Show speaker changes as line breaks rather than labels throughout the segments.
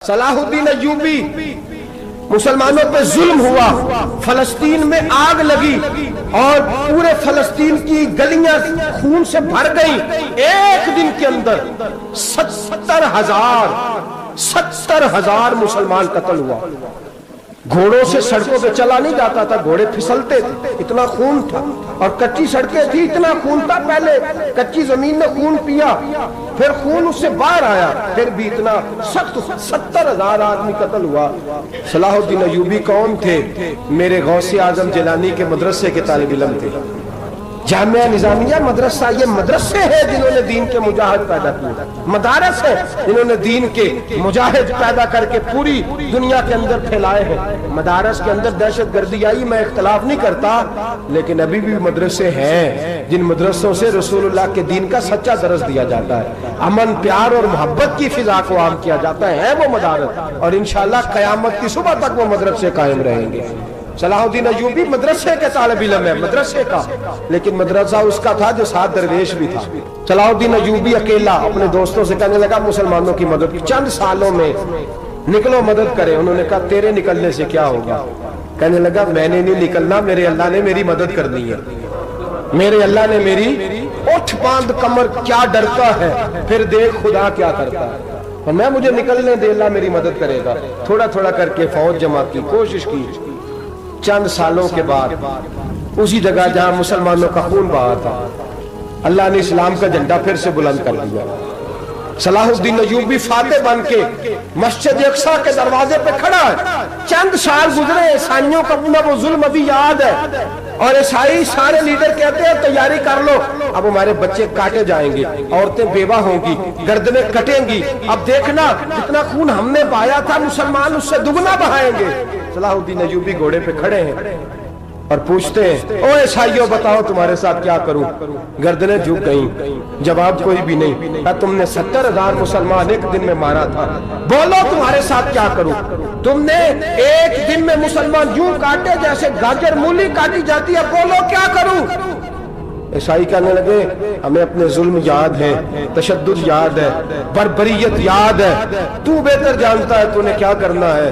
صلاح الدین ایوبی مسلمانوں پہ ظلم ہوا، فلسطین میں آگ لگی اور پورے فلسطین کی گلیاں خون سے بھر گئیں۔ ایک دن کے اندر 70,000 مسلمان قتل ہوا۔ گھوڑوں سے سڑکوں پہ چلا نہیں جاتا تھا، گھوڑے پھسلتے تھے، اتنا خون تھا، اور کچی سڑکیں تھی، اتنا خون تھا۔ پہلے کچی زمین نے خون پیا، پھر خون اس سے باہر آیا، پھر بھی اتنا سخت 70,000 آدمی قتل ہوا۔ صلاح الدین ایوبی کون تھے؟ میرے غوث اعظم جیلانی کے مدرسے کے طالب علم تھے۔ جامعہ نظامیہ مدرسہ، یہ مدرسے ہیں جنہوں نے دین کے مجاہد پیدا کیے، مدارس ہیں جنہوں نے دین کے مجاہد پیدا کر کے پوری دنیا کے اندر پھیلائے ہیں۔ مدارس کے اندر دہشت گردی آئی، میں اختلاف نہیں کرتا، لیکن ابھی بھی مدرسے ہیں جن مدرسوں سے رسول اللہ کے دین کا سچا درس دیا جاتا ہے، امن پیار اور محبت کی فضا کو عام کیا جاتا ہے وہ مدارس، اور انشاءاللہ قیامت کی صبح تک وہ مدرسے قائم رہیں گے۔ صلاح الدین ایوبی مدرسے کے طالب علم ہے، مدرسے کا، لیکن مدرسہ اس کا تھا جو ساتھ درویش بھی تھا۔ صلاح الدین ایوبی اکیلا اپنے دوستوں سے کہنے لگا مسلمانوں کی مدد، چند سالوں میں نکلو مدد کرے۔ انہوں نے کہا تیرے نکلنے سے کیا ہوگا؟ کہنے لگا میں نے نہیں نکلنا، میرے اللہ نے میری مدد کرنی ہے، میرے اللہ نے میری اٹھ باندھ کمر کیا ڈرتا ہے، پھر دیکھ خدا کیا کرتا ہے، اور میں مجھے نکلنے دے، اللہ میری مدد کرے گا۔ تھوڑا تھوڑا کر کے فوج جمع کی، کوشش کی۔ چند سالوں کے بعد اسی جگہ جہاں مسلمانوں کا خون بہا تھا، اللہ نے اسلام کا جھنڈا پھر سے بلند کر دیا۔ صلاح الدین ایوبی فاتح بن کے مسجد اقصی کے دروازے پہ کھڑا ہے۔ چند سال گزرے، عیسائیوں کا اپنا وہ ظلم ابھی یاد ہے، اور عیسائی سارے لیڈر کہتے ہیں تیاری کر لو، اب ہمارے بچے کاٹے جائیں گے، عورتیں بیوہ ہوں گی، گردنیں کٹیں گی، اب دیکھنا جتنا خون ہم نے بہایا تھا مسلمان اس سے دگنا بہائیں گے۔ صلاح الدین ایوبی گھوڑے پہ کھڑے ہیں اور پوچھتے ہیں او عیسائیوں بتاؤ تمہارے ساتھ کیا کروں؟ گردنیں جھک گئیں، جواب کوئی بھی نہیں۔ تم نے 70,000 مسلمان ایک دن میں مارا تھا، بولو تمہارے ساتھ کیا کروں؟ تم نے ایک دن میں مسلمان یوں کاٹے جیسے گاجر مولی کاٹی جاتی ہے، بولو کیا کروں؟ عیسائی کہنے لگے ہمیں اپنے ظلم یاد ہے، تشدد یاد ہے، بربریت یاد ہے، تو بہتر جانتا ہے تو نے کیا کرنا ہے۔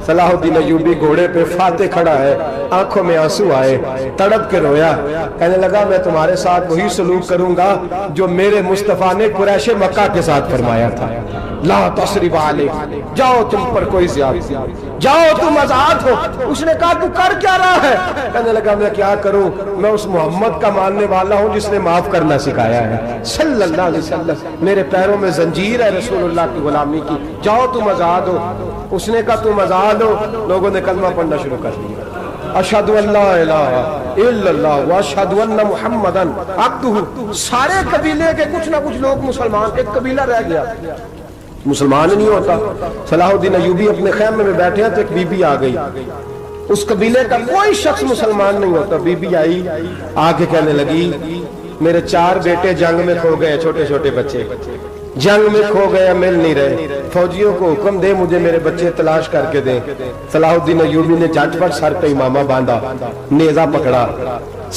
صلاح الدین ایوبی گھوڑے پہ فاتح کھڑا ہے، آنکھوں میں آنسو آئے، تڑپ کے رویا، کہنے لگا میں تمہارے ساتھ وہی سلوک کروں گا جو میرے مصطفیٰ نے قریش مکہ کے ساتھ فرمایا تھا، لا تصریب علیکم، جاؤ تم پر کوئی زیادتی، جاؤ تم آزاد ہو۔ اس نے کہا تو کر کیا رہا ہے؟ کہنے لگا میں کیا کروں، میں اس محمد کا ماننے والا ہوں جس نے معاف کرنا سکھایا ہے صلی اللہ علیہ وسلم، میرے پیروں میں زنجیر ہے رسول اللہ کی غلامی کی، جاؤ تم آزاد ہو۔ اس نے کہا تم آزاد ہو، لوگوں نے کلمہ پڑھنا شروع کر دیا، اشہد ان لا الہ الا اللہ واشہد ان محمدا عبدہ۔ سارے قبیلے کے کچھ نہ کچھ لوگ مسلمان، ایک قبیلہ رہ گیا مسلمان نہیں ہوتا۔ صلاح الدین ایوبی اپنے خیمے میں بیٹھے ہیں تو ایک بی بی آ گئی، اس قبیلے کا کوئی شخص مسلمان نہیں ہوتا۔ بی بی آئی، آگے کہنے لگی میرے 4 بیٹے جنگ میں کھو گئے، چھوٹے چھوٹے بچے جنگ میں کھو گئے، مل نہیں رہے، فوجیوں کو حکم دے مجھے میرے بچے تلاش کر کے دیں۔ صلاح الدین ایوبی نے جھٹ پٹ سر پہ امامہ باندھا، نیزہ پکڑا،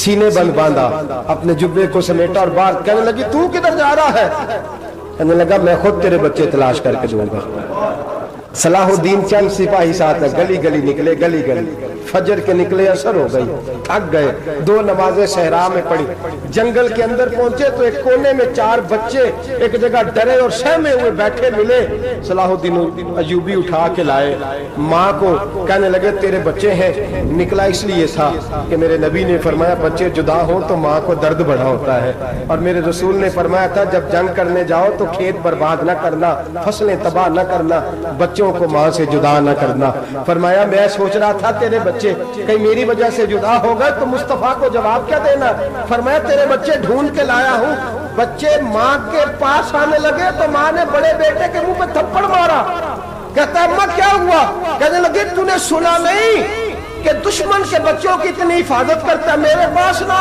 سینے بند باندھا، اپنے جبے کو سمیٹا اور باہر کہنے لگی تو کدھر جا رہا ہے؟ کہنے لگا میں خود تیرے بچے تلاش کر کے دوں گا۔ صلاح الدین چند سپاہی ساتھ ہے، گلی گلی نکلے، گلی گلی، فجر کے نکلے، اثر ہو گئی، تھک گئے، 2 نمازیں صحرا میں پڑھی، جنگل کے اندر پہنچے تو ایک کونے میں 4 بچے ایک جگہ ڈرے اور سہمے ہوئے بیٹھے ملے۔ صلاح الدین ایوبی اٹھا کے لائے، ماں کو کہنے لگے تیرے بچے ہیں، نکلا اس لیے تھا کہ میرے نبی نے فرمایا بچے جدا ہوں تو ماں کو درد بڑا ہوتا ہے، اور میرے رسول نے فرمایا تھا جب جنگ کرنے جاؤ تو کھیت برباد نہ کرنا، فصلیں تباہ نہ کرنا، بچوں کو ماں سے جدا نہ کرنا۔ فرمایا میں سوچ رہا تھا تیرے بچے کہیں میری وجہ سے جدا ہو گئے تو مصطفیٰ کو جواب کیا دینا؟ فرمایا تیرے بچے ڈھونڈ کے لایا ہوں۔ بچے ماں کے پاس آنے لگے تو ماں نے بڑے بیٹے کے منہ پہ تھپڑ مارا، کہتا اماں کیا ہوا؟ کہنے لگے تو نے سنا نہیں کہ دشمن کے بچوں کی اتنی حفاظت کرتا، میرے پاس نہ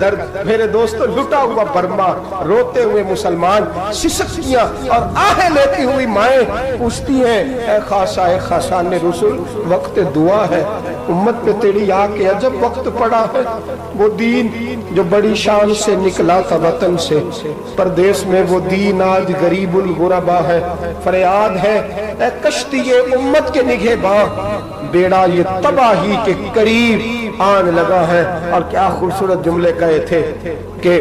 درد میرے دوستوں لٹا ہوا برما، روتے ہوئے مسلمان، سسکیاں اور آہیں لیتی ہوئی مائیں پوچھتی ہیں اے خاصا اے خاصان رسول وقت دعا ہے، امت پہ تیری آ کے عجب وقت پڑا ہے۔ وہ دین جو بڑی شان سے نکلا تھا وطن سے، پردیس میں وہ دین آج غریب الغربا ہے۔ فریاد ہے اے کشتی امت کے نگہباں، بیڑا یہ تباہی کے قریب آن لگا ہے۔ اور کیا خوبصورت جملے کہے تھے کہ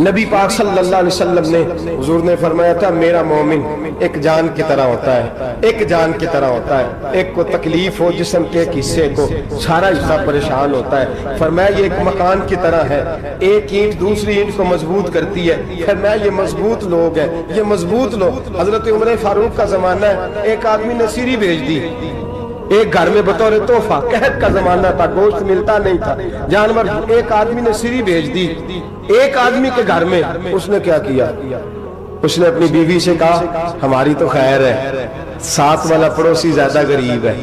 نبی پاک صلی اللہ علیہ وسلم نے، حضور نے فرمایا تھا میرا مومن ایک جان کی طرح ہوتا ہے، ایک جان کی طرح ہوتا ہے، ایک کو تکلیف ہو جسم کے ایک حصے کو سارا حصہ پریشان ہوتا ہے۔ فرمایا یہ ایک مکان کی طرح ہے، ایک اینٹ دوسری اینٹ کو مضبوط کرتی ہے۔ فرمایا یہ مضبوط لوگ ہیں، یہ مضبوط لوگ۔ حضرت عمر فاروق کا زمانہ ہے، ایک آدمی نے سیری بھیج دی ایک گھر میں بطور تحفہ، قحط کا زمانہ تھا، گوشت ملتا نہیں تھا، جانور، ایک آدمی نے سیری بھیج دی ایک آدمی کے گھر میں۔ اس نے کیا کیا؟ اس نے اپنی بیوی سے کہا ہماری تو خیر ہے، ساتھ والا پڑوسی زیادہ غریب ہے،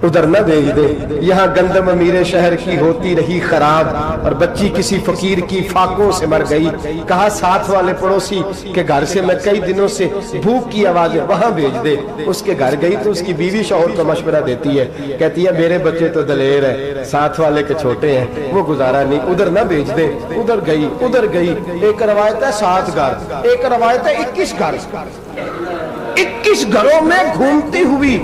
ادھر نہ بھیج دے، یہاں گندم امیر شہر کی ہوتی رہی خراب اور بچی کسی فقیر کی فاقوں سے مر گئی۔ کہا ساتھ والے پڑوسی کے گھر سے میں کئی دنوں سے بھوک کی آوازیں، وہاں بھیج دے۔ اس کے گھر گئی تو اس کی بیوی شوہر کو مشورہ دیتی ہے، کہتی ہے میرے بچے تو دلیر ہے، ساتھ والے کے چھوٹے ہیں، وہ گزارا نہیں، ادھر نہ بھیج دے۔ ادھر گئی۔ ایک روایت ہے 7 گھر، ایک روایت ہے 21 گھر۔ 21 گھروں میں گھومتی ہوئی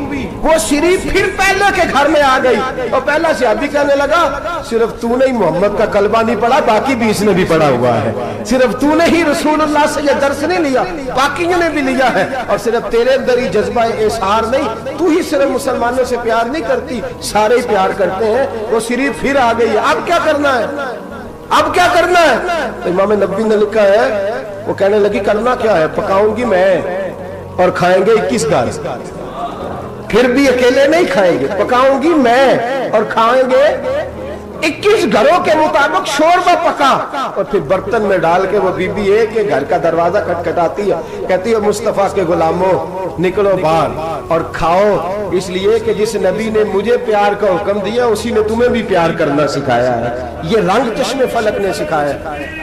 وہ شریف پھر پہلے کے گھر میں آ گئی، اور پہلا صحابی کہنے لگا صرف تو نے ہی محمد کا کلمہ نہیں پڑھا، باقی 20 نے بھی پڑھا ہوا ہے، صرف تو نے ہی رسول اللہ سے یہ درس نہیں لیا، باقیوں نے بھی لیا ہے، اور صرف تیرے اندر ہی جذبہ اظہار نہیں، تو ہی صرف مسلمانوں سے پیار نہیں کرتی، سارے ہی پیار کرتے ہیں۔ وہ شریف پھر آ گئی، اب کیا کرنا ہے؟ اب کیا کرنا ہے؟ امام نبوی نے لکھا ہے وہ کہنے لگی کرنا کیا ہے؟ پکاؤں گی میں اور کھائیں گے 21 گھر، پھر بھی اکیلے نہیں کھائیں گے، پکاؤں گی میں اور کھائیں گے 21 گھروں کے مطابق شوربہ پکا، اور پھر برتن میں ڈال کے وہ بی بی ایک کے گھر کا دروازہ کھٹکھٹاتی ہے، کہتی ہے مصطفیٰ کے غلاموں نکلو باہر اور کھاؤ، اس لیے کہ جس نبی نے مجھے پیار کا حکم دیا اسی نے تمہیں بھی پیار کرنا سکھایا ہے، یہ رنگ چشم فلک نے سکھایا ہے۔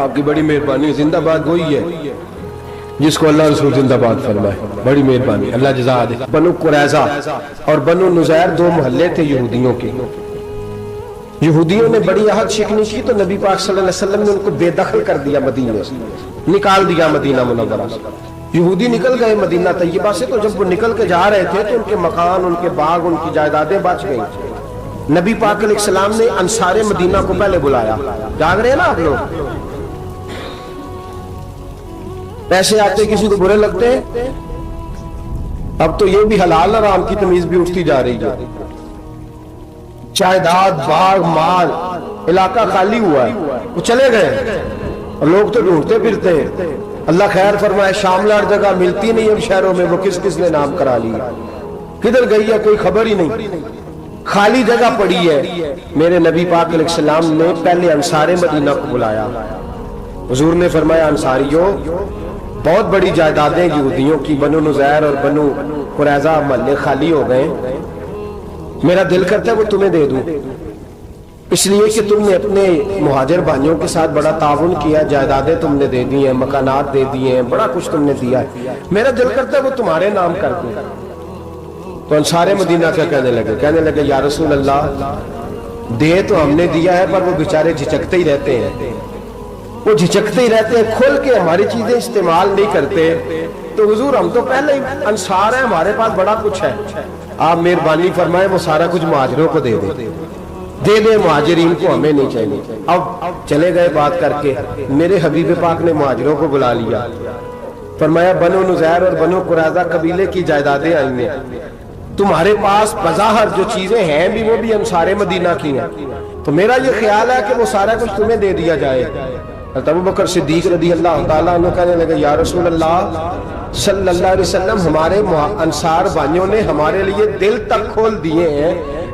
آپ کی بڑی مہربانی، زندہ باد وہی ہے جس کو اللہ رسول زندہ باد فرمائے، بڑی مہربانی، اللہ جزا دے۔ بنو قریظہ اور بنو نذیر 2 محلے تھے یہودیوں کے۔ یہودیوں نے بڑی عہد شکنی کی تو نبی پاک صلی اللہ علیہ وسلم نے ان کو بے دخل کر دیا، مدینے سے نکال دیا، مدینہ منورہ سے۔ یہودی نکل گئے مدینہ طیبہ سے، تو جب وہ نکل کے جا رہے تھے تو ان کے مکان، ان کے باغ، ان کی جائیدادیں بچ گئی۔ نبی پاک علیہ السلام نے انصار مدینہ کو پہلے بلایا، جاگ رہے ہیں نا آپ لوگ؟ پیسے آتے کسی کو برے لگتے ہیں؟ اب تو یہ بھی حلال حرام کی تمیز بھی اٹھتی جا رہی ہے۔ جائیداد، باغ، مال، علاقہ خالی ہوا ہے، وہ چلے گئے اور لوگ تو ڈھونڈتے پھرتے ہیں۔ اللہ خیر فرمائے، شاملہ ہر جگہ ملتی نہیں اب شہروں میں، وہ کس کس نے نام کرا لیا، کدھر گئی ہے کوئی خبر ہی نہیں، خالی جگہ پڑی ہے۔ میرے نبی پاک علیہ السلام نے پہلے انصار مدینہ کو بلایا، حضور نے فرمایا انصاریوں بہت بڑی جائیدادیں یہودیوں کی، بنو نذیر اور بنو قریظہ محلے خالی ہو گئے، میرا دل کرتا ہے وہ تمہیں دے دوں، اس لیے کہ تم نے اپنے مہاجر بھائیوں کے ساتھ بڑا تعاون کیا، جائیدادیں تم نے دے دی ہیں، مکانات دے دیے ہیں، بڑا کچھ تم نے دیا ہے، میرا دل کرتا ہے وہ تمہارے نام کر دوں۔ تو انصار مدینہ کیا کہنے لگے یا رسول اللہ دے تو ہم نے دیا ہے پر وہ بیچارے جھچکتے ہی رہتے ہیں، وہ جھچکتے ہی رہتے ہیں، کھول کے ہماری چیزیں استعمال نہیں کرتے۔ تو حضور ہم تو پہلے ہی انصار ہیں، ہمارے پاس بڑا کچھ ہے، آپ مہربانی فرمائیں وہ سارا کچھ مہاجروں کو دے دے مہاجرین کو ہمیں نہیں چاہیے۔ اب چلے گئے بات کر کے، میرے حبیب پاک نے مہاجروں کو بلا لیا، فرمایا بنو نذیر اور بنو قریظہ قبیلے کی جائیدادیں آئی ہیں، تمہارے پاس بظاہر جو چیزیں ہیں بھی وہ بھی انصار مدینہ کی ہیں، تو میرا یہ خیال ہے کہ وہ سارا کچھ تمہیں دے دیا جائے۔ ابو بکر صدیق رضی اللہ تعالیٰ عنہ کہنے لگے یا رسول اللہ صلی اللہ علیہ وسلم ہمارے انصار بھائیوں نے ہمارے لیے دل تک کھول دیے ہیں،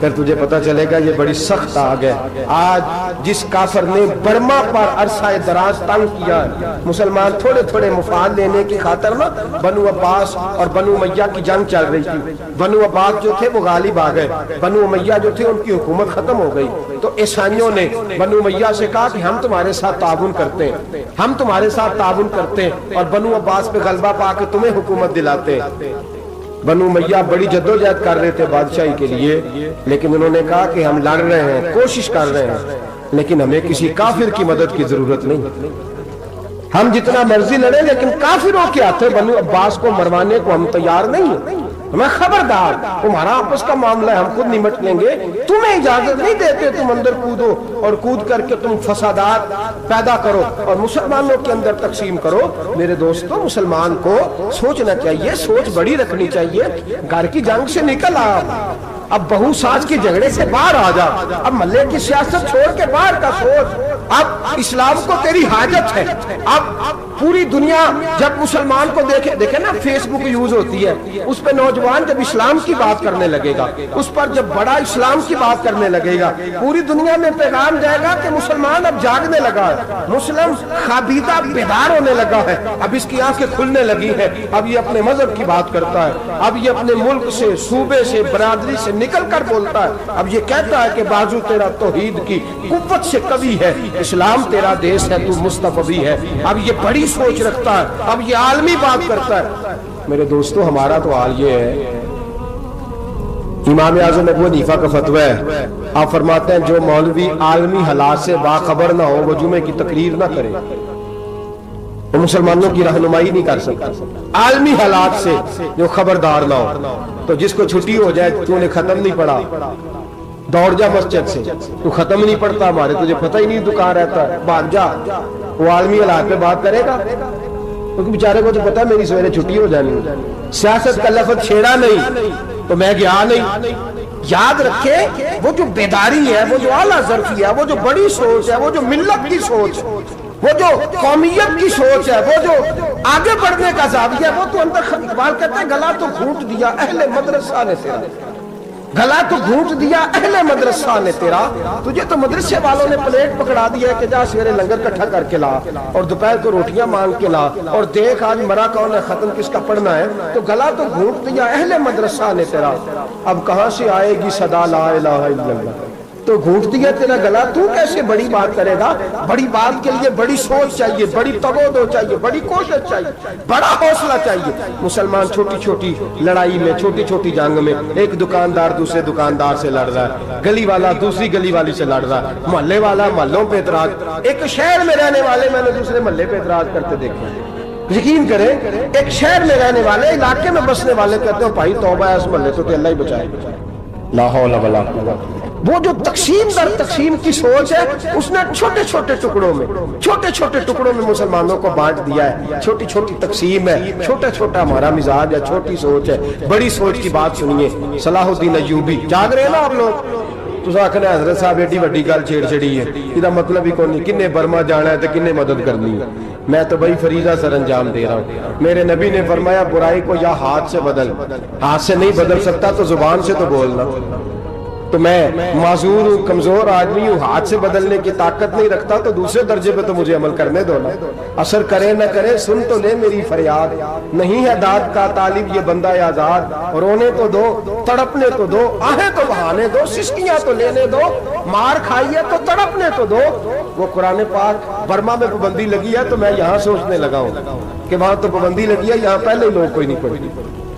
پھر تجھے پتہ چلے گا یہ بڑی سخت آگ ہے. آج جس کافر نے برما پر عرصہ دراز تنگ کیا ہے، مسلمان تھوڑے تھوڑے مفاد لینے کی خاطر نا، بنو عباس اور بنو امیہ کی جنگ چل رہی تھی. بنو عباس جو تھے وہ غالب آ گئے، بنو امیہ جو تھے ان کی حکومت ختم ہو گئی. تو عیسائیوں نے بنو امیہ سے کہا کہ ہم تمہارے ساتھ تعاون کرتے ہیں، ہم تمہارے ساتھ تعاون کرتے ہیں اور بنو عباس پہ غلبہ پا کے تمہیں حکومت دلاتے ہیں. بنو امیہ بڑی جدوجہد کر رہے تھے بادشاہی کے لیے، لیکن انہوں نے کہا کہ ہم لڑ رہے ہیں، کوشش کر رہے ہیں، لیکن ہمیں کسی کافر کی مدد کی ضرورت نہیں. ہم جتنا مرضی لڑیں لیکن کافروں کے ہاتھوں بنو عباس کو مروانے کو ہم تیار نہیں ہیں. ہمیں خبردار، تمہارا آپس کا معاملہ ہے، ہم خود نمٹ لیں گے، تمہیں اجازت نہیں دیتے تم اندر کودو اور کود کر کے تم فسادات پیدا کرو اور مسلمانوں کے اندر تقسیم کرو. میرے دوستو، مسلمان کو سوچنا چاہیے، سوچ بڑی رکھنی چاہیے. گھر کی جنگ سے نکل آ، اب بہو ساس کے جھگڑے سے باہر آ جا، اب محلے کی سیاست چھوڑ کے باہر کا سوچ. اب اسلام کو تیری حاجت ہے. اب پوری دنیا جب مسلمان کو دیکھے نا، فیس بک یوز ہوتی ہے، اس پہ نوجوان جب اسلام کی بات کرنے لگے گا، اس پر جب بڑا اسلام کی بات کرنے لگے گا، پوری دنیا میں پیغام جائے گا کہ مسلمان اب جاگنے لگا ہے، مسلم خابیدہ بیدار ہونے لگا ہے، اب اس کی آنکھیں کھلنے لگی ہیں، اب یہ اپنے مذہب کی بات کرتا ہے، اب یہ اپنے ملک سے، صوبے سے، برادری سے نکل کر بولتا ہے. اب یہ کہتا ہے کہ بازو تیرا توحید کی قوت سے قوی ہے، اسلام تیرا دیس ہے، تو مصطفی ہے. اب یہ بڑی سوچ رکھتا ہے، اب یہ عالمی بات کرتا ہے. میرے دوستو، ہمارا تو حال یہ ہے. امام اعظم ابو حنیفہ کا فتویٰ ہے، آپ فرماتے ہیں جو مولوی عالمی حالات سے باخبر نہ ہو وہ جمعے کی تقریر نہ کرے، وہ مسلمانوں کی رہنمائی نہیں کر سکتا. عالمی حالات سے جو خبردار نہ ہو، تو جس کو چھٹی ہو جائے تو نے ختم نہیں پڑھا، دوڑ جا مسجد سے، تو ختم نہیں پڑھتا ہمارے، تجھے پتہ ہی نہیں دکان رہتا ہے، بھاگ جا. وہ عالمی حالات پہ بات کرے گا کیونکہ بیچارے کو تو پتہ ہے میری سویرے چھٹی ہو جانی ہے. سیاست کا لفظ چھیڑا نہیں تو میں گیا نہیں. یاد رکھے، وہ جو بیداری ہے، وہ جو اعلیٰ ظرفی ہے، وہ جو بڑی سوچ ہے، وہ جو ملت کی سوچ، وہ جو قومیت کی سوچ ہے، وہ جو آگے بڑھنے کا زاویہ ہے، وہ تو اندر اقبال کہتے ہیں گلا تو گھونٹ دیا اہل مدرسہ نے تیرا، گلا تو گھونٹ دیا اہل مدرسہ نے تیرا. تجھے تو مدرسے والوں نے پلیٹ پکڑا دیا ہے کہ جا سویرے لنگر کٹھا کر کے لا اور دوپہر کو روٹیاں مانگ کے لا اور دیکھ آج مرا کون ہے، ختم کس کا پڑھنا ہے. تو گلا تو گھونٹ دیا اہل مدرسہ نے تیرا، اب کہاں سے آئے گی صدا لا الہ الا اللہ. تو گھونٹ دیا تیرا گلا، تو کیسے بڑی بات کرے گا؟ بڑی بات کے لیے بڑی سوچ چاہیے، بڑی تگودو چاہیے، بڑی کوشش چاہیے، بڑا حوصلہ چاہیے. مسلمان چھوٹی چھوٹی لڑائی میں، چھوٹی چھوٹی جنگ میں، ایک دکاندار دوسرے دکاندار سے لڑ رہا ہے، گلی والا دوسری گلی والی سے لڑ رہا ہے، محلے والا محلوں پہ اعتراض. ایک شہر میں رہنے والے میں نے دوسرے محلے پہ اعتراض کرتے دیکھا. یقین کریں، ایک شہر میں رہنے والے، علاقے میں بسنے والے کہتے ہیں بھائی توبہ ہے اس محلے تو اللہ ہی بچائے. لا حول ولا قوت. وہ جو تقسیم در تقسیم کی سوچ ہے، اس نے چھوٹے چھوٹے ٹکڑوں میں مسلمانوں کو بانٹ دیا ہے. چھوٹی چھوٹی تقسیم ہے، چھوٹا چھوٹا ہمارا مزاج ہے، چھوٹی سوچ ہے. بڑی سوچ کی بات سنیے. صلاح الدین ایوبی، جاگ رہے ہیں نا آپ لوگ؟ تو آخر حضرت صاحب ایڈی وڈی گل چھیڑ چھڑی ہے، یہ مطلب ہی کون نہیں، کنے برما جانا ہے تو کنے مدد کرنی ہے. میں تو بھائی فریضہ سر انجام دے رہا ہوں. میرے نبی نے فرمایا برائی کو یا ہاتھ سے بدل، ہاتھ سے نہیں بدل سکتا تو زبان سے تو بولنا. تو میں معذور ہوں، کمزور آدمی ہوں، ہاتھ سے بدلنے کی طاقت نہیں رکھتا، تو دوسرے درجے پہ تو مجھے عمل کرنے دو نا. اثر کرے نہ کرے سن تو لے میری فریاد، نہیں ہے داد کا طالب یہ بندہ آزاد. رونے تو دو، تڑپنے تو دو، آہیں تو بہانے دو، سسکیاں تو لینے دو، مار کھائیے تو تڑپنے تو دو. وہ قرآن پاک برما میں پابندی لگی ہے تو میں یہاں سوچنے لگا ہوں کہ وہاں تو پابندی لگی ہے، یہاں پہلے ہی لوگ کوئی نہیں پڑھی.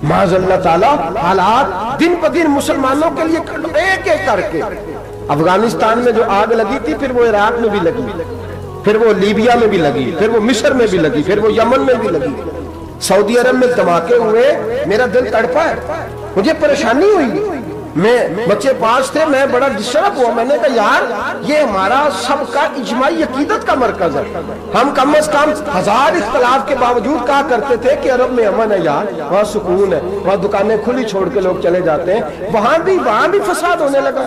معاذ اللہ تعالیٰ حالات دن پہ دن مسلمانوں کے لیے ایک ایک کر کے. افغانستان میں جو آگ لگی تھی، پھر وہ عراق میں بھی لگی، پھر وہ لیبیا میں بھی لگی، پھر وہ مصر میں بھی لگی، پھر وہ یمن میں بھی لگی، سعودی عرب میں دھماکے ہوئے. میرا دل تڑپا ہے، مجھے پریشانی ہوئی. میں بچے پاس تھے، میں بڑا ڈسٹرب ہوا. میں نے کہا یار یہ ہمارا سب کا اجماعی عقیدت کا مرکز ہے. ہم کم از کم 1000 اختلاف کے باوجود کہا کرتے تھے کہ عرب میں امن ہے یار، وہاں سکون ہے، وہاں دکانیں کھلی چھوڑ کے لوگ چلے جاتے ہیں. وہاں بھی فساد ہونے لگا.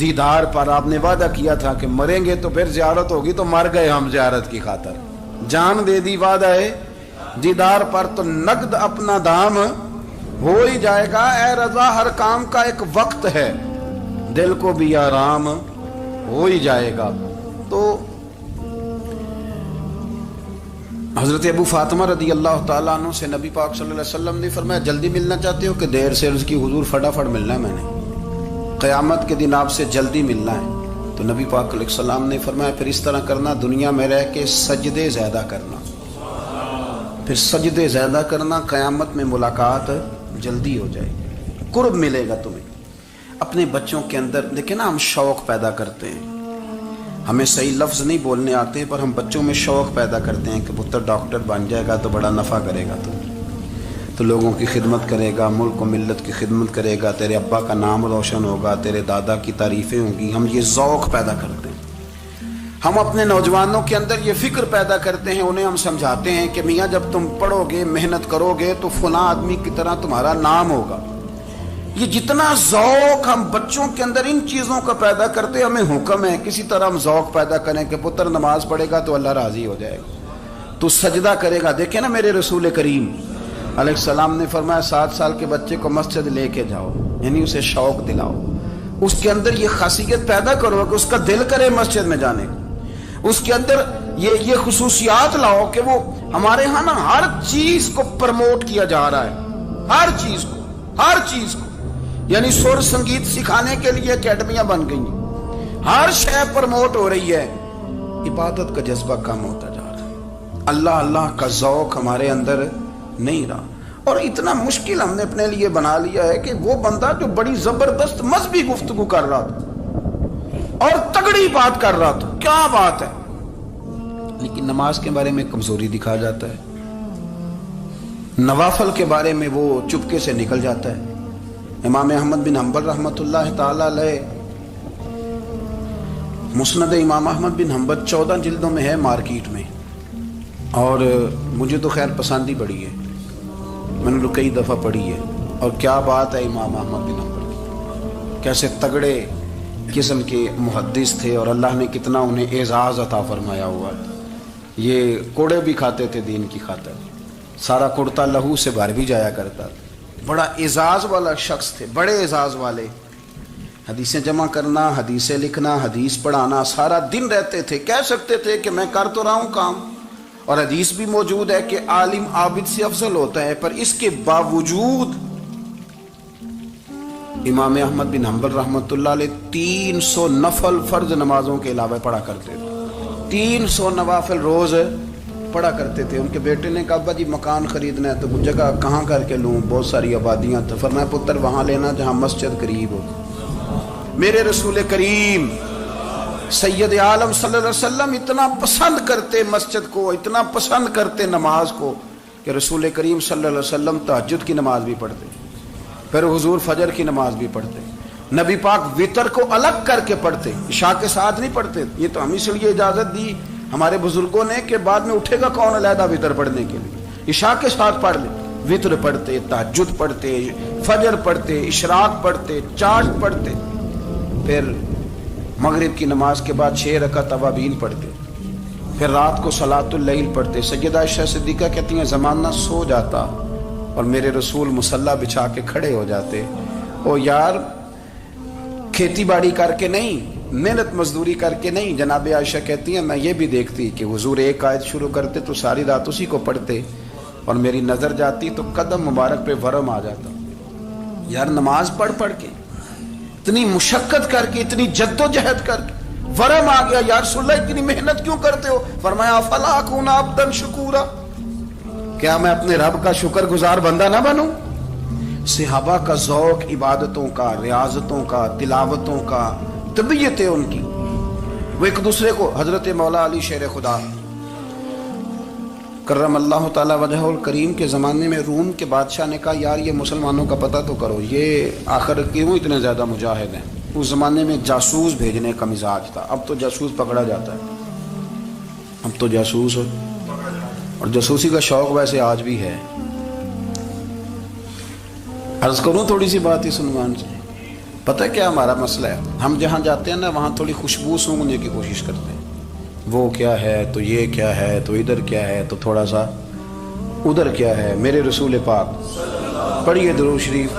دیدار پر آپ نے وعدہ کیا تھا کہ مریں گے تو پھر زیارت ہوگی، تو مر گئے ہم زیارت کی خاطر، جان دے دی وعدہ ہے دیدار پر، تو نقد اپنا دام ہو ہی جائے گا۔ اے رضا ہر کام کا ایک وقت ہے، دل کو بھی آرام ہو ہی جائے گا۔ تو حضرت ابو فاطمہ رضی اللہ تعالیٰ عنہ سے نبی پاک صلی اللہ علیہ وسلم نے فرمایا جلدی ملنا چاہتے ہو کہ دیر سے؟ عرض کی حضور فٹافٹ ملنا ہے، میں نے قیامت کے دن آپ سے جلدی ملنا ہے۔ تو نبی پاک علیہ السلام نے فرمایا پھر اس طرح کرنا، دنیا میں رہ کے سجدے زیادہ کرنا، پھر سجدے زیادہ کرنا، قیامت میں ملاقات جلدی ہو جائے گی، قرب ملے گا تمہیں۔ اپنے بچوں کے اندر دیکھیں نا، ہم شوق پیدا کرتے ہیں، ہمیں صحیح لفظ نہیں بولنے آتے پر ہم بچوں میں شوق پیدا کرتے ہیں کہ پتر ڈاکٹر بن جائے گا تو بڑا نفع کرے گا، تو لوگوں کی خدمت کرے گا، ملک و ملت کی خدمت کرے گا، تیرے ابا کا نام روشن ہوگا، تیرے دادا کی تعریفیں ہوں گی۔ ہم یہ ذوق پیدا کرتے ہیں، ہم اپنے نوجوانوں کے اندر یہ فکر پیدا کرتے ہیں، انہیں ہم سمجھاتے ہیں کہ میاں جب تم پڑھو گے، محنت کرو گے تو فلاں آدمی کی طرح تمہارا نام ہوگا۔ یہ جتنا ذوق ہم بچوں کے اندر ان چیزوں کا پیدا کرتے، ہمیں حکم ہے کسی طرح ہم ذوق پیدا کریں کہ پتر نماز پڑھے گا تو اللہ راضی ہو جائے گا، تو سجدہ کرے گا۔ دیکھیں نا میرے رسول کریم علیہ السلام نے فرمایا 7 سال کے بچے کو مسجد لے کے جاؤ، یعنی اسے شوق دلاؤ، اس کے اندر یہ خاصیت پیدا کرو کہ اس کا دل کرے مسجد میں جانے کو، اس کے اندر یہ خصوصیات لاؤ کہ وہ ہمارے ہاں نا ہر چیز کو پرموٹ کیا جا رہا ہے، ہر چیز کو، یعنی سر سنگیت سکھانے کے لیے اکیڈمیاں بن گئی ہیں، ہر شے پرموٹ ہو رہی ہے، عبادت کا جذبہ کم ہوتا جا رہا ہے، اللہ کا ذوق ہمارے اندر نہیں رہا۔ اور اتنا مشکل ہم نے اپنے لیے بنا لیا ہے کہ وہ بندہ جو بڑی زبردست مذہبی گفتگو کر رہا تھا اور تگڑی بات کر رہا تھا، کیا بات ہے، لیکن نماز کے بارے میں کمزوری دکھا جاتا ہے، نوافل کے بارے میں وہ چپکے سے نکل جاتا ہے۔ امام احمد بن حنبل رحمۃ اللہ تعالی علیہ، مسند امام احمد بن حنبل 14 جلدوں میں ہے مارکیٹ میں، اور مجھے تو خیر پسند ہی بڑی ہے، میں نے تو کئی دفعہ پڑھی ہے، اور کیا بات ہے امام احمد بن حنبل، کیسے تگڑے قسم کے محدث تھے، اور اللہ نے کتنا انہیں اعزاز عطا فرمایا ہوا۔ یہ کوڑے بھی کھاتے تھے دین کی خاطر، سارا کرتا لہو سے بھر بھی جایا کرتا تھا، بڑا اعزاز والا شخص تھے، بڑے اعزاز والے، حدیثیں جمع کرنا، حدیثیں لکھنا، حدیث پڑھانا، سارا دن رہتے تھے۔ کہہ سکتے تھے کہ میں کر تو رہا ہوں کام، اور حدیث بھی موجود ہے کہ عالم عابد سے افضل ہوتا ہے، پر اس کے باوجود امام احمد بن حنبل رحمۃ اللہ علیہ 300 نفل فرض نمازوں کے علاوہ پڑھا کرتے تھے، 300 نوافل روز پڑھا کرتے تھے۔ ان کے بیٹے نے کہا ابا جی مکان خریدنا ہے تو وہ جگہ کہاں کر کے لوں، بہت ساری آبادیاں، تو فرمایا پتر وہاں لینا جہاں مسجد قریب ہو۔ میرے رسول کریم سید عالم صلی اللہ علیہ وسلم اتنا پسند کرتے مسجد کو، اتنا پسند کرتے نماز کو، کہ رسول کریم صلی اللہ علیہ وسلم تہجد کی نماز بھی پڑھتے، پھر حضور فجر کی نماز بھی پڑھتے، نبی پاک وتر کو الگ کر کے پڑھتے، عشاء کے ساتھ نہیں پڑھتے۔ یہ تو ہم اس لیے اجازت دی ہمارے بزرگوں نے کہ بعد میں اٹھے گا کون علیحدہ وتر پڑھنے کے لیے، عشاء کے ساتھ پڑھ لے، وتر پڑھتے، تہجد پڑھتے، فجر پڑھتے، اشراق پڑھتے، چاشت پڑھتے، پھر مغرب کی نماز کے بعد 6 رکعت اوابین پڑھتے، پھر رات کو صلاۃ اللیل پڑھتے۔ سیدہ عائشہ صدیقہ کہتی ہیں زمانہ سو جاتا اور میرے رسول مصلی بچھا کے کھڑے ہو جاتے، او یار کھیتی باڑی کر کے نہیں، محنت مزدوری کر کے نہیں۔ جناب عائشہ کہتی ہیں میں یہ بھی دیکھتی کہ حضور ایک آیت شروع کرتے تو ساری رات اسی کو پڑھتے، اور میری نظر جاتی تو قدم مبارک پہ ورم آ جاتا۔ یار نماز پڑھ کے اتنی مشقت کر کے، اتنی جد و جہد کر کے ورم آ گیا، یا رسول اللہ اتنی محنت کیوں کرتے ہو؟ فرمایا افلا اکون عبدا شکورا، کیا میں اپنے رب کا شکر گزار بندہ نہ بنوں؟ صحابہ کا ذوق عبادتوں کا، ریاضتوں کا، تلاوتوں کا، طبیعت ہے ان کی، وہ ایک دوسرے کو۔ حضرت مولا علی شیر خدا کرم اللہ تعالی وجہ الکریم کے زمانے میں روم کے بادشاہ نے کہا یار یہ مسلمانوں کا پتہ تو کرو، یہ آخر کیوں اتنے زیادہ مجاہد ہیں؟ اس زمانے میں جاسوس بھیجنے کا مزاج تھا، اب تو جاسوس پکڑا جاتا ہے، اب تو جاسوس اور جاسوسی کا شوق ویسے آج بھی ہے۔ عرض کروں تھوڑی سی بات اس عنوان سے، پتہ ہے کیا ہمارا مسئلہ ہے؟ ہم جہاں جاتے ہیں نا وہاں تھوڑی خوشبو سونگنے کی کوشش کرتے ہیں. وہ کیا ہے تو یہ کیا ہے تو ادھر کیا ہے تو تھوڑا سا ادھر کیا ہے. میرے رسول پاک پڑھیے درود شریف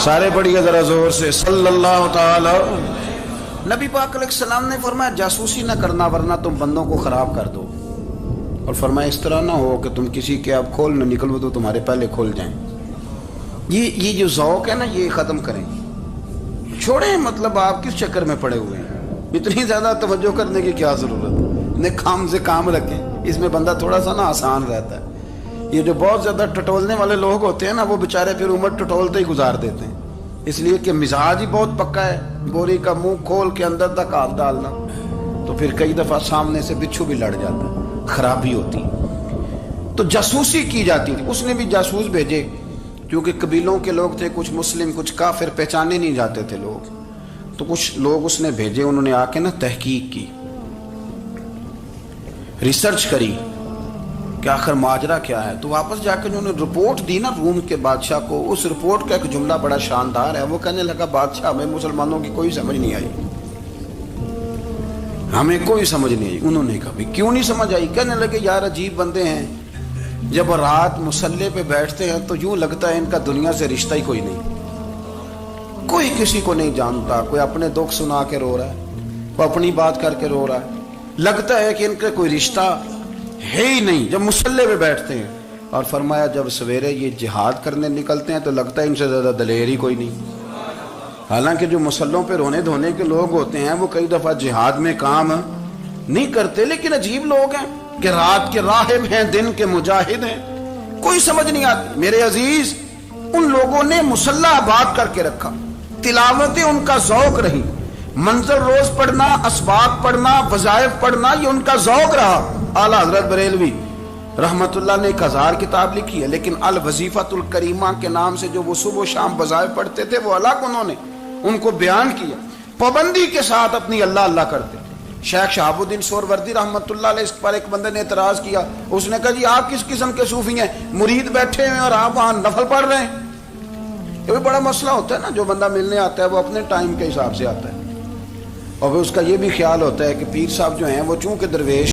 سارے پڑھیے ذرا زور سے صلی اللہ تعالی. نبی پاک علیہ السلام نے فرمایا جاسوسی نہ کرنا ورنہ تم بندوں کو خراب کر دو. اور فرمایا اس طرح نہ ہو کہ تم کسی کے اب کھول نہ نکلو تو تمہارے پہلے کھول جائیں. یہ جو ذوق ہے نا یہ ختم کریں, چھوڑیں. مطلب آپ کس چکر میں پڑے ہوئے ہیں؟ اتنی زیادہ توجہ کرنے کی کیا ضرورت ہے؟ نے کام سے کام رکھیں. اس میں بندہ تھوڑا سا نا آسان رہتا ہے. یہ جو بہت زیادہ ٹٹولنے والے لوگ ہوتے ہیں نا وہ بیچارے پھر عمر ٹٹولتے ہی گزار دیتے ہیں, اس لیے کہ مزاج ہی بہت پکا ہے. بوری کا منہ کھول کے اندر تک ہاتھ ڈالنا تو پھر کئی دفعہ سامنے سے بچھو بھی لڑ جاتا ہے, خرابی ہوتی. تو جاسوسی کی جاتی تھی. اس نے بھی جاسوس بھیجے کیونکہ قبیلوں کے لوگ تھے, کچھ مسلم کچھ کافر, پہچانے نہیں جاتے تھے لوگ. تو کچھ لوگ اس نے بھیجے, انہوں نے آ کے نا تحقیق کی, ریسرچ کری کہ آخر ماجرا کیا ہے. تو واپس جا کے انہوں نے رپورٹ دی نا روم کے بادشاہ کو. اس رپورٹ کا ایک جملہ بڑا شاندار ہے. وہ کہنے لگا بادشاہ ہمیں مسلمانوں کی کوئی سمجھ نہیں آئی, ہمیں کوئی سمجھ نہیں آئی. انہوں نے کہا بھی کیوں نہیں سمجھ آئی؟ کہنے لگے یار عجیب بندے ہیں, جب رات مصلے پہ بیٹھتے ہیں تو یوں لگتا ہے ان کا دنیا سے رشتہ ہی کوئی نہیں, کوئی کسی کو نہیں جانتا. کوئی اپنے دکھ سنا کے رو رہا ہے, کوئی اپنی بات کر کے رو رہا ہے. لگتا ہے کہ ان کا کوئی رشتہ ہے ہی نہیں جب مصلے پہ بیٹھتے ہیں. اور فرمایا جب سویرے یہ جہاد کرنے نکلتے ہیں تو لگتا ہے ان سے زیادہ دلیر ہی کوئی نہیں. حالانکہ جو مسلوں پہ رونے دھونے کے لوگ ہوتے ہیں وہ کئی دفعہ جہاد میں کام نہیں کرتے, لیکن عجیب لوگ ہیں کہ رات کے راہب ہیں دن کے مجاہد ہیں, کوئی سمجھ نہیں آتی. میرے عزیز ان لوگوں نے مصلح آباد کر کے رکھا, تلاوتیں ان کا ذوق رہی, منظر روز پڑھنا, اسباق پڑھنا, وظائف پڑھنا یہ ان کا ذوق رہا. اعلیٰ حضرت بریلوی رحمت اللہ نے 1000 کتاب لکھی ہے, لیکن الوظیفۃ الکریمہ کے نام سے جو وہ صبح و شام وظائف پڑھتے تھے وہ الگ انہوں نے ان کو بیان کیا. پابندی کے ساتھ اپنی اللہ اللہ کرتے. شیخ شہاب الدین سہروردی رحمت اللہ علیہ اس پر ایک بندے نے اعتراض کیا. اس نے کہا جی آپ کس قسم کے صوفی ہیں, مرید بیٹھے ہیں اور آپ وہاں نفل پڑھ رہے ہیں. یہ بھی بڑا مسئلہ ہوتا ہے نا, جو بندہ ملنے آتا ہے وہ اپنے ٹائم کے حساب سے آتا ہے, اور اس کا یہ بھی خیال ہوتا ہے کہ پیر صاحب جو ہیں وہ چونکہ درویش